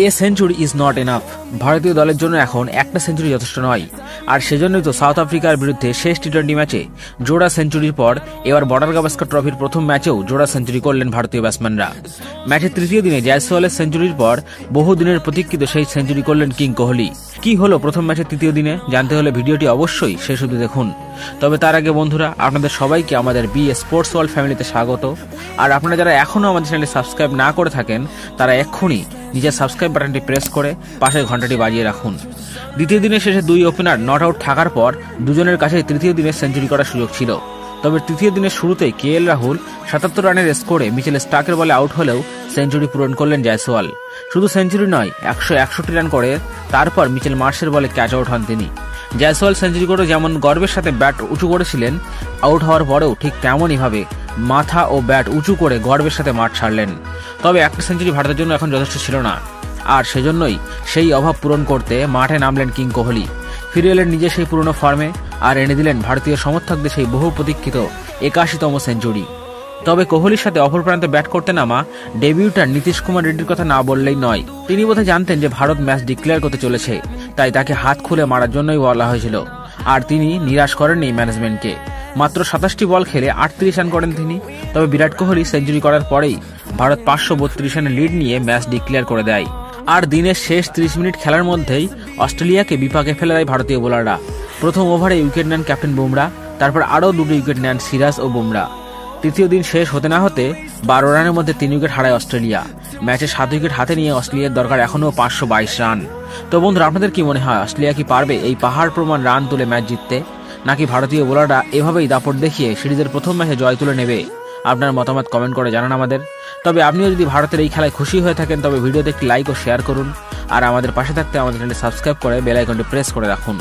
A century is not enough. ভারতীয় দলের জন্য এখন একটা সেঞ্চুরি যথেষ্ট নয়, আর সেজন্যই তো সাউথ আফ্রিকার বিরুদ্ধে শেষ টি-20 ম্যাচে জোড়া সেঞ্চুরির পর এবার বর্ডার গাভাস্কর ট্রফির প্রথম ম্যাচেও জোড়া সেঞ্চুরি করলেন ভারতীয় ব্যাটসম্যানরা। ম্যাচের তৃতীয় দিনে জয়সওয়ালের সেঞ্চুরির পর বহুদিনের প্রতীক্ষিত সেই সেঞ্চুরি করলেন কিং কোহলি। কি হলো প্রথম ম্যাচের তৃতীয় দিনে জানতে হলে ভিডিওটি অবশ্যই শেষ অবধি দেখুন। তবে তার আগে বন্ধুরা, আপনাদের সবাইকে আমাদের বি স্পোর্টস ওয়ার্ল্ড ফ্যামিলিতে স্বাগত। আর আপনারা যারা এখনও আমাদের চ্যানেলে সাবস্ক্রাইব না করে থাকেন তারা এক্ষুনি নিজের সাবস্ক্রাইব বাটনটি প্রেস করে পাশের ঘন্টাটি বাজিয়ে রাখুন। দ্বিতীয় দিনের শেষে দুই ওপেনার নট আউট থাকার পর দুজনের কাছেই তৃতীয় দিনে সেঞ্চুরি করার সুযোগ ছিল। তবে তৃতীয় দিনের শুরুতেই KL রাহুল 77 রানের স্কোরে মিচেল স্টার্কের বলে আউট হলেও সেঞ্চুরি পূরণ করলেন জয়সওয়াল। শুধু সেঞ্চুরি নয়, 161 রান করে তারপর মিচেল মার্শের বলে ক্যাচ আউট হন তিনি। জয়সওয়াল সেঞ্চুরি করে যেমন গর্বের সাথে ব্যাট উঁচু করেছিলেন, আউট হওয়ার পরেও ঠিক তেমনই ভাবে মাথা ও ব্যাট উঁচু করে গর্বের সাথে মাঠ ছাড়লেন। তবে একটা সেঞ্চুরি ভারতের জন্য এখন যথেষ্ট ছিল না, আর সেজন্যই সেই অভাব পূরণ করতে মাঠে নামলেন কিং কোহলি। ফিরে এলেন নিজে সেই পুরনো ফর্মে আর এনে দিলেন ভারতীয় সমর্থকদের সেই বহু প্রতীক্ষিত 81তম সেঞ্চুরি। তবে কোহলির সাথে অপর প্রান্তে ব্যাট করতে নামা ডেবিউটার নীতিশ কুমার রেড্ডির কথা না বললেই নয়। তিনি বোধহয় জানতেন যে ভারত ম্যাচ ডিক্লেয়ার করতে চলেছে, তাই তাকে হাত খুলে মারার জন্যই বলা হয়েছিল। আর তিনি নিরাশ করেননি ম্যানেজমেন্টকে। মাত্র 27টি বল খেলে 38 রান করেন তিনি। তবে বিরাট কোহলি সেঞ্চুরি করার পরেই ভারত 532 রানের লিড নিয়ে ম্যাচ ডিক্লেয়ার করে দেয়। আর দিনের শেষ 30 মিনিট খেলার মধ্যেই অস্ট্রেলিয়াকে বিপাকে ফেলে দেয় ভারতীয় বোলাররা। প্রথম ওভারে উইকেট নেন ক্যাপ্টেন বুমরা, তারপর আরও 2টি উইকেট নেন সিরাজ ও বুমরা। তৃতীয় দিন শেষ হতে না হতে 12 রানের মধ্যে 3 উইকেট হারায় অস্ট্রেলিয়া। ম্যাচে 7 উইকেট হাতে নিয়ে অস্ট্রেলিয়ার দরকার এখনও 522 রান। তো বন্ধুরা, আপনাদের কি মনে হয় অস্ট্রেলিয়া কি পারবে এই পাহাড় প্রমাণ রান তুলে ম্যাচ জিততে, নাকি ভারতীয় বোলাররা এভাবেই দাপট দেখিয়ে সিরিজের প্রথম ম্যাচে জয় তুলে নেবে? আপনার মতামত কমেন্ট করে জানান আমাদের। তবে আপনিও যদি ভারতের এই খেলায় খুশি হয়ে থাকেন তবে ভিডিওতে একটি লাইক ও শেয়ার করুন, আর আমাদের পাশে থাকতে আমাদের চ্যানেলটি সাবস্ক্রাইব করে বেল আইকনটি প্রেস করে রাখুন।